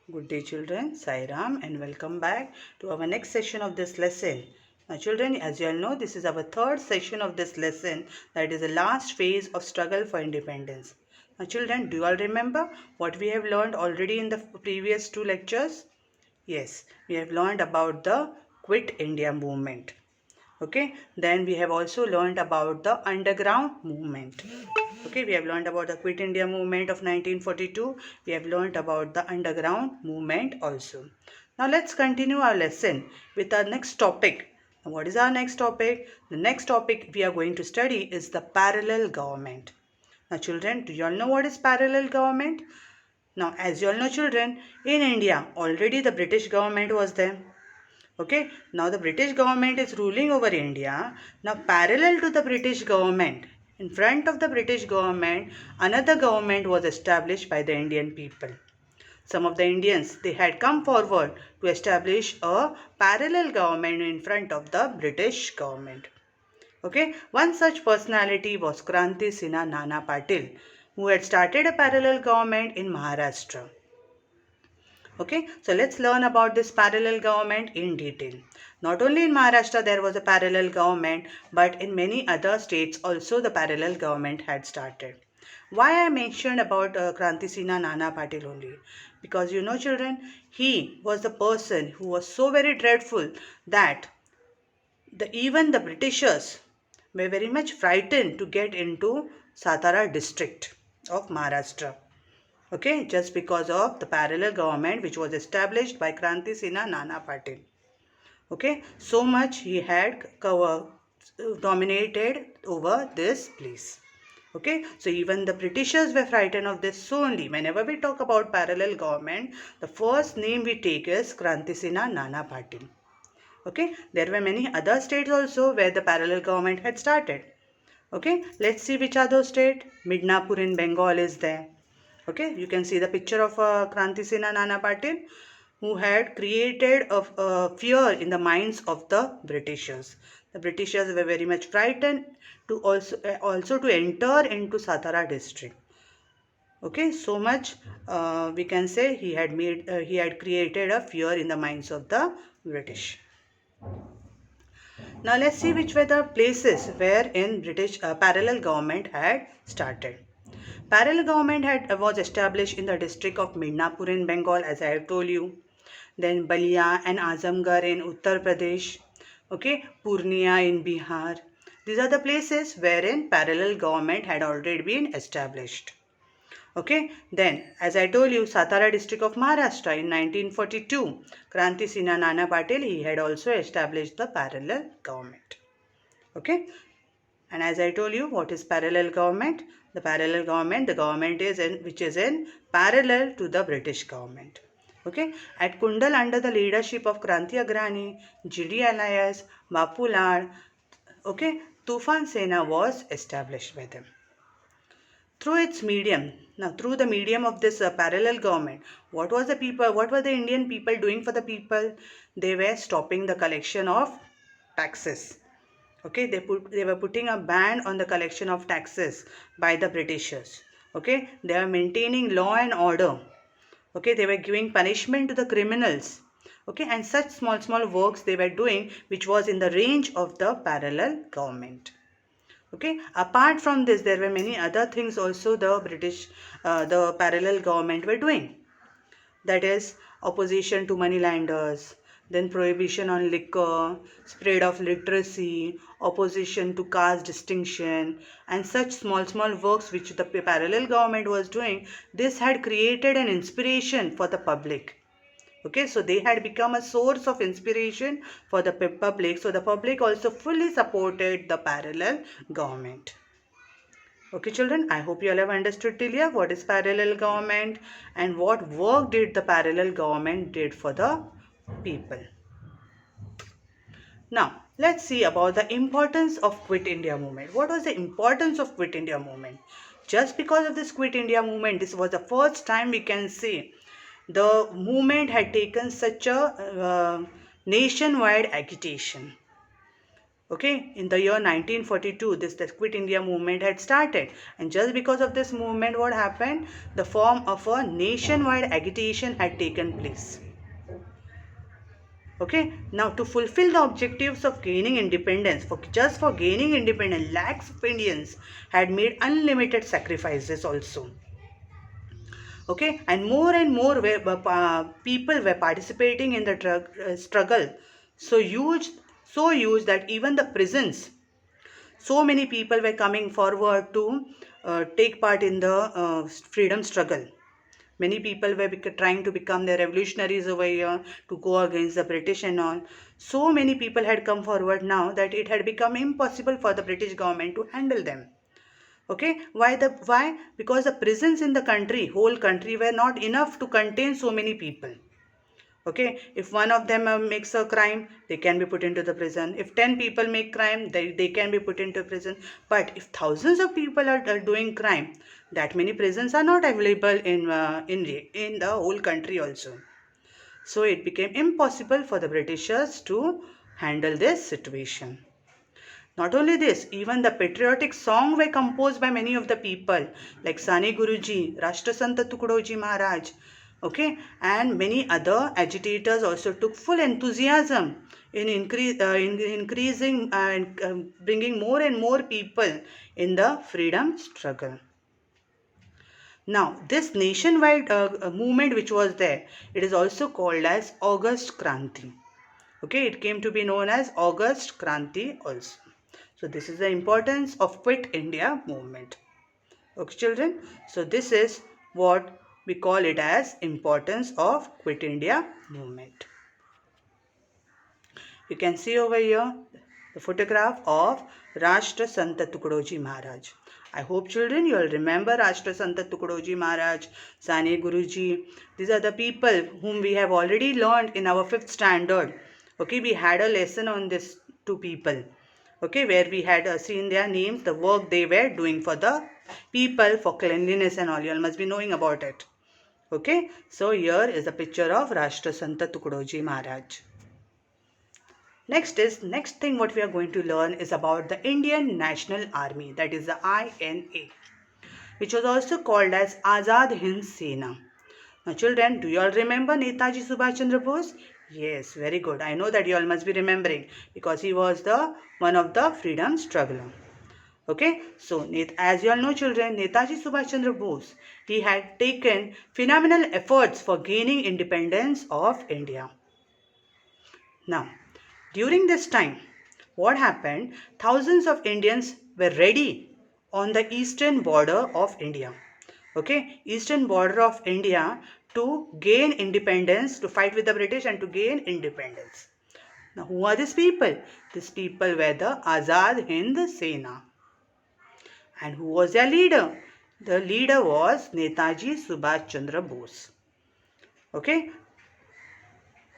Good day children, Sai Ram and welcome back to our next session of this lesson. Now children, as you all know, this is our third session of this lesson, that is the last phase of struggle for independence. Now children, do you all remember what we have learned already in the previous two lectures? Yes, we have learned about the Quit India movement. Okay, then we have also learned about the underground movement. Okay, we have learned about the Quit India movement of 1942. We have learned about the underground movement also. Now let's continue our lesson with our next topic. Now, what is our next topic? The next topic we are going to study is the parallel government. Now children, do you all know what is parallel government? Now as you all know children, in India already the British government was there. Okay, now the British government is ruling over India. Now parallel to the British government, in front of the British government, another government was established by the Indian people. Some of the Indians, they had come forward to establish a parallel government in front of the British government. Okay, one such personality was Kranti Sinha Nana Patil, who had started a parallel government in Maharashtra. Okay, so let's learn about this parallel government in detail. Not only in Maharashtra there was a parallel government, but in many other states also the parallel government had started. Why I mentioned about Kranti Sinha Nana Patil only? Because you know children, he was the person who was so very dreadful that even the Britishers were very much frightened to get into Satara district of Maharashtra. Okay, just because of the parallel government which was established by Kranti Sinha Nana Patil. Okay, so much he had dominated over this place. Okay, so even the Britishers were frightened of this. So only whenever we talk about parallel government, the first name we take is Kranti Sinha Nana Patil. Okay, there were many other states also where the parallel government had started. Okay, let's see which are those states. Midnapur in Bengal is there. Okay, you can see the picture of Kranti Sinha Nana Patil, who had created a fear in the minds of the Britishers. The Britishers were very much frightened to also to enter into Satara district. Okay, so much we can say he had created a fear in the minds of the British. Now let's see which were the places where in British parallel government had started. Parallel government was established in the district of Midnapur in Bengal, as I have told you. Then Balia and Azamgarh in Uttar Pradesh. Okay, Purnia in Bihar. These are the places wherein parallel government had already been established. Okay, then as I told you, Satara district of Maharashtra in 1942, Kranti Sinha Nana Patil, he had also established the parallel government. Okay, and as I told you, what is parallel government? The parallel government, the government is which is in parallel to the British government. Okay, at Kundal under the leadership of Kranti Agrani, G.D. Elias, Bapu Lal, okay, Tufan Sena was established by them. Through its medium, now through the medium of this parallel government, what were the Indian people doing for the people? They were stopping the collection of taxes. Okay, they were putting a ban on the collection of taxes by the Britishers. Okay, they are maintaining law and order. Okay, they were giving punishment to the criminals. Okay, and such small works they were doing which was in the range of the parallel government. Okay, apart from this, there were many other things also the parallel government were doing. That is opposition to moneylenders, then prohibition on liquor, spread of literacy, opposition to caste distinction, and such small works which the parallel government was doing. This had created an inspiration for the public. Okay, so they had become a source of inspiration for the public. So the public also fully supported the parallel government. Okay children, I hope you all have understood till here what is parallel government and what work did the parallel government did for the people. Now, let's see about the importance of Quit India movement. What was the importance of Quit India movement? Just because of this Quit India movement, this was the first time we can say the movement had taken such a nationwide agitation. Okay, in the year 1942, the Quit India movement had started, and just because of this movement, what happened? The form of a nationwide agitation had taken place. Okay, now to fulfill the objectives of gaining independence, just for gaining independence, lakhs of Indians had made unlimited sacrifices also. Okay, and more people were participating in the struggle, so huge that even the prisons, so many people were coming forward to take part in the freedom struggle. Many people were trying to become the revolutionaries over here, to go against the British and all. So many people had come forward now that it had become impossible for the British government to handle them. Okay, why? Because the prisons in the country, whole country, were not enough to contain so many people. Okay, if one of them makes a crime, they can be put into the prison. If 10 people make crime, they can be put into prison. But if thousands of people are doing crime, that many prisons are not available in the whole country also. So it became impossible for the Britishers to handle this situation. Not only this, even the patriotic songs were composed by many of the people, like Sane Guruji, Rashtrasanta Tukdoji Maharaj, okay, and many other agitators also took full enthusiasm in increasing and bringing more and more people in the freedom struggle. Now, this nationwide movement which was there, it is also called as August Kranti. Okay, it came to be known as August Kranti also. So this is the importance of Quit India movement. Okay, children. So this is what we call it as importance of Quit India movement. You can see over here the photograph of Rashtra Santa Tukdoji Maharaj. I hope children you will remember Rashtra Santa Tukdoji Maharaj, Sane Guruji. These are the people whom we have already learned in our 5th standard. Okay, we had a lesson on this two people. Okay, where we had seen their names, the work they were doing for the people, for cleanliness and all. You all must be knowing about it. Okay, so here is a picture of Rashtra Santa Tukdoji Maharaj. Next thing what we are going to learn is about the Indian National Army, that is the INA, which was also called as Azad Hind Sena. Now children, do you all remember Netaji Subhash Chandra Bose? Yes, very good. I know that you all must be remembering because he was the one of the freedom struggler. Okay, so as you all know children, Netaji Subhash Chandra Bose, he had taken phenomenal efforts for gaining independence of India. Now, during this time, what happened? Thousands of Indians were ready on the eastern border of India. Okay, eastern border of India to gain independence, to fight with the British and to gain independence. Now, who are these people? These people were the Azad Hind Sena. And who was their leader? The leader was Netaji Subhash Chandra Bose. Okay,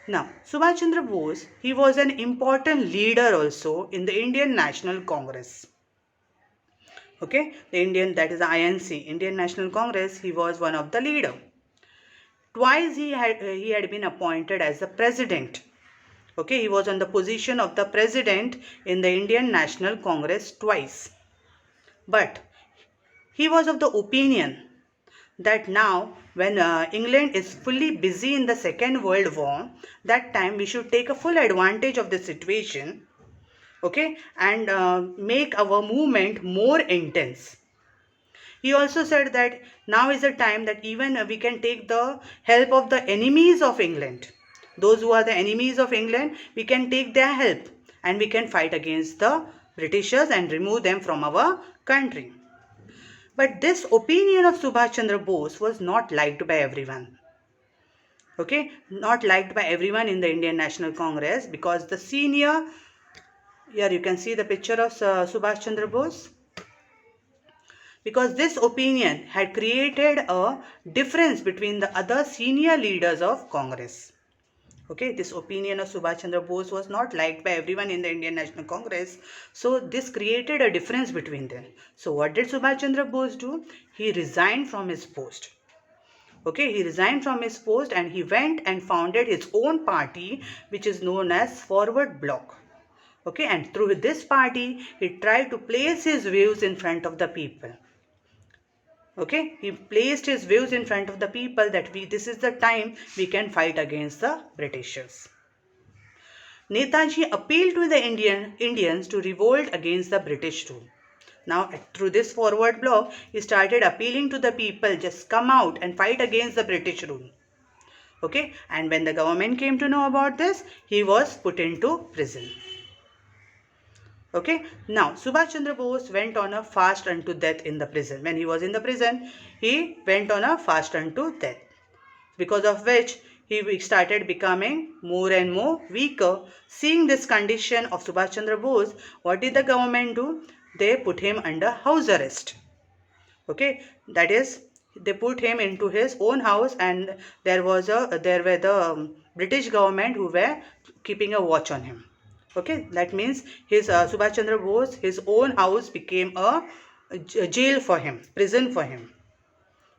now, Subhash Chandra Bose, he was an important leader also in the Indian National Congress. Okay, the Indian, that is the INC, Indian National Congress, he was one of the leader. Twice he had been appointed as the president. Okay, he was on the position of the president in the Indian National Congress twice. But he was of the opinion that now when England is fully busy in the Second World War, that time we should take a full advantage of the situation, okay, and make our movement more intense. He also said that now is the time that even we can take the help of the enemies of England. Those who are the enemies of England, we can take their help and we can fight against the Britishers and remove them from our country. But this opinion of Subhash Chandra Bose was not liked by everyone. Okay, not liked by everyone in the Indian National Congress because the senior, here you can see the picture of Subhash Chandra Bose. Because this opinion had created a difference between the other senior leaders of Congress. Okay, this opinion of Subhash Chandra Bose was not liked by everyone in the Indian National Congress. So this created a difference between them. So what did Subhash Chandra Bose do? He resigned from his post. Okay, he resigned from his post and he went and founded his own party which is known as Forward Bloc. Okay, and through this party, he tried to place his views in front of the people. Okay, he placed his views in front of the people that this is the time we can fight against the Britishers. Netaji appealed to the Indians to revolt against the British rule. Now, through this forward block, he started appealing to the people, just come out and fight against the British rule. Okay, and when the government came to know about this, he was put into prison. Okay, now Subhash Chandra Bose went on a fast unto death in the prison. When he was in the prison, he went on a fast unto death, because of which he started becoming more and more weaker. Seeing this condition of Subhash Chandra Bose, what did the government do? They put him under house arrest. Okay, that is, they put him into his own house, and there were the British government who were keeping a watch on him. Okay, that means his Subhash Chandra Bose, his own house became a jail for him, prison for him.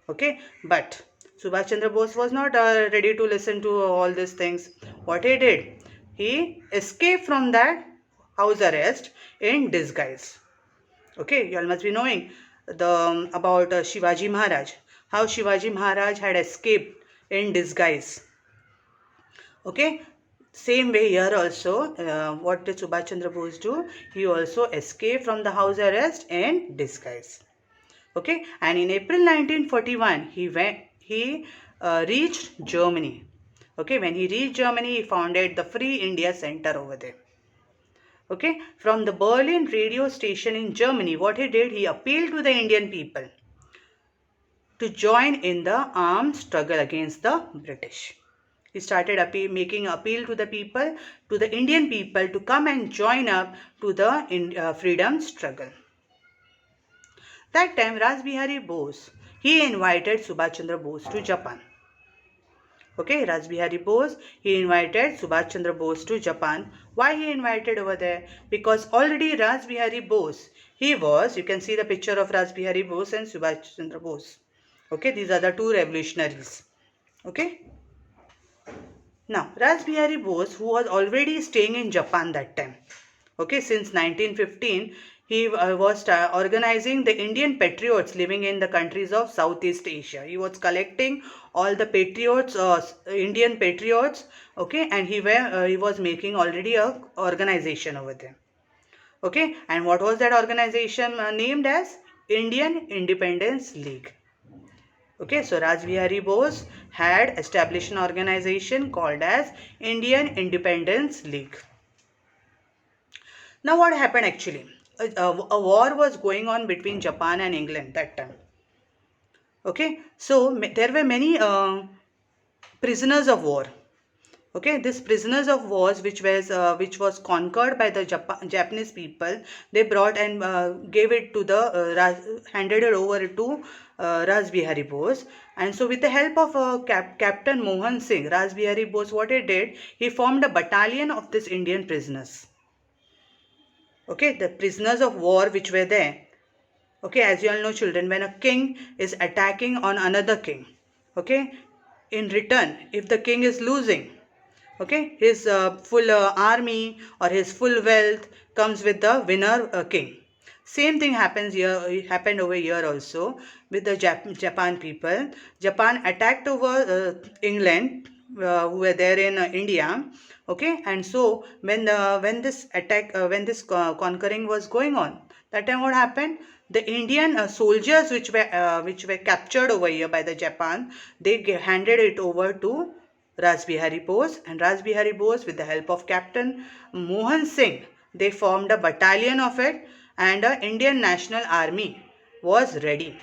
Okay, but Subhash Chandra Bose was not ready to listen to all these things. What he did, he escaped from that house arrest in disguise. Okay, you all must be knowing about Shivaji Maharaj, how Shivaji Maharaj had escaped in disguise. Okay, same way here also, what did Subhash Chandra Bose do? He also escaped from the house arrest in disguise. Okay, and in April 1941, he reached Germany. Okay, when he reached Germany, he founded the Free India Center over there. Okay, from the Berlin radio station in Germany, what he did, he appealed to the Indian people to join in the armed struggle against the British. He started making appeal to the people, to the Indian people, to come and join up to the freedom struggle. That time, Rasbihari Bose, he invited Subhash Chandra Bose to Japan. Okay, Rasbihari Bose, he invited Subhash Chandra Bose to Japan. Why he invited over there? Because already Rasbihari Bose, he was, you can see the picture of Rasbihari Bose and Subhash Chandra Bose. Okay, these are the two revolutionaries. Okay. Now, Rasbihari Bose, who was already staying in Japan that time, okay, since 1915, he was organizing the Indian patriots living in the countries of Southeast Asia. He was collecting all the patriots, Indian patriots, okay, and he was making already a organization over there. Okay, and what was that organization named as? Indian Independence League. Okay, so Rasbihari Bose had established an organization called as Indian Independence League. Now what happened actually? A war was going on between Japan and England that time. Okay, so there were many prisoners of war. Okay, these prisoners of wars which was conquered by the Japanese people, they brought and gave it to handed it over to Rasbihari Bose. And so with the help of Captain Mohan Singh, Rasbihari Bose, what he did, he formed a battalion of these Indian prisoners. Okay, the prisoners of war which were there. Okay, as you all know, children, when a king is attacking on another king, okay, in return, if the king is losing, okay, his full army or his full wealth comes with the winner king. Same thing happened over here also with the Japan people. Japan attacked over England, who were there in India. Okay, and so when this conquering was going on, that time what happened? The Indian soldiers which were captured over here by the Japan, they handed it over to Rasbihari Bose, and Rasbihari Bose, with the help of Captain Mohan Singh, they formed a battalion of it, and the Indian National Army was ready.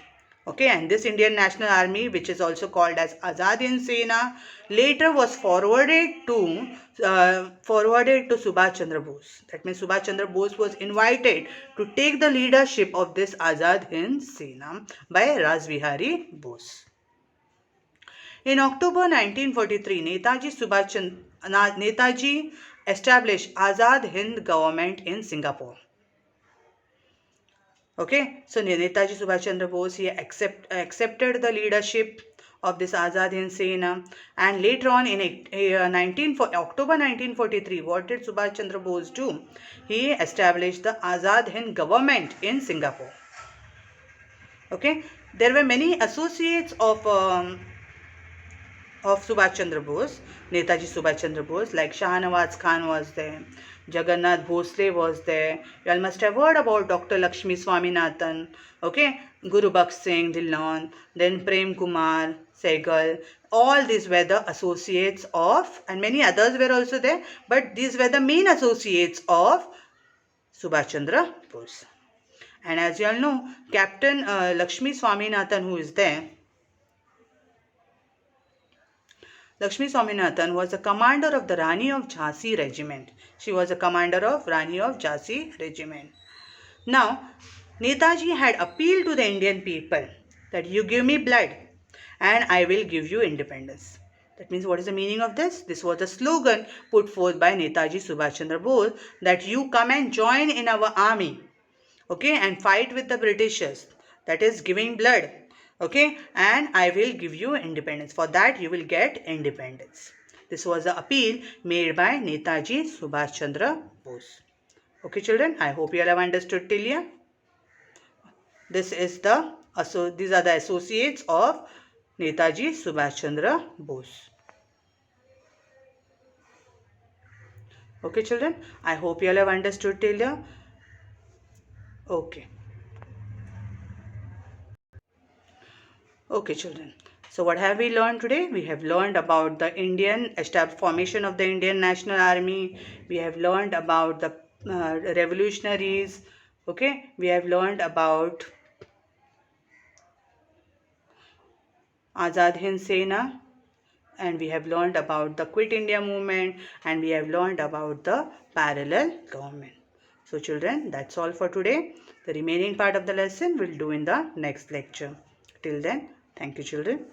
Okay, and this Indian National Army, which is also called as Azad Hind Sena, later was forwarded to Subhash Chandra Bose. That means Subhash Chandra Bose was invited to take the leadership of this Azad Hind Sena by Rasbihari Bose. In October 1943, Netaji established Azad Hind government in Singapore. Okay, so Netaji Subhash Chandra Bose, he accepted the leadership of this Azad Hind Sena. And later on in October 1943, what did Subhash Chandra Bose do? He established the Azad Hind government in Singapore. Okay, there were many associates of Subhash Chandra Bose, Netaji Subhash Chandra Bose, like Shahnawaz Khan was there, Jagannath Bhosle was there. You all must have heard about Dr. Lakshmi Swaminathan, okay, Guru Baksh Singh Dhillon, then Prem Kumar Sehgal. All these were the associates of, and many others were also there, but these were the main associates of Subhash Chandra Bose. And as you all know, Captain Lakshmi Swaminathan, who is there, Lakshmi Swaminathan was the commander of the Rani of Jhansi regiment. She was a commander of Rani of Jhansi regiment. Now, Netaji had appealed to the Indian people that you give me blood and I will give you independence. That means, what is the meaning of this? This was a slogan put forth by Netaji Subhash Chandra Bose, that you come and join in our army, okay, and fight with the Britishers. That is giving blood. Okay, and I will give you independence. For that you will get independence. This was the appeal made by Netaji Subhash Chandra Bose. Okay children, I hope you all have understood till here. These are the associates of Netaji Subhash Chandra Bose. Okay children, I hope you all have understood till here. Okay. Okay children, so what have we learned today? We have learned about the formation of the Indian National Army. We have learned about the revolutionaries. Okay, we have learned about Azad Hind Sena, and we have learned about the Quit India movement, and we have learned about the parallel government. So children, that's all for today. The remaining part of the lesson we'll do in the next lecture. Till then, thank you children.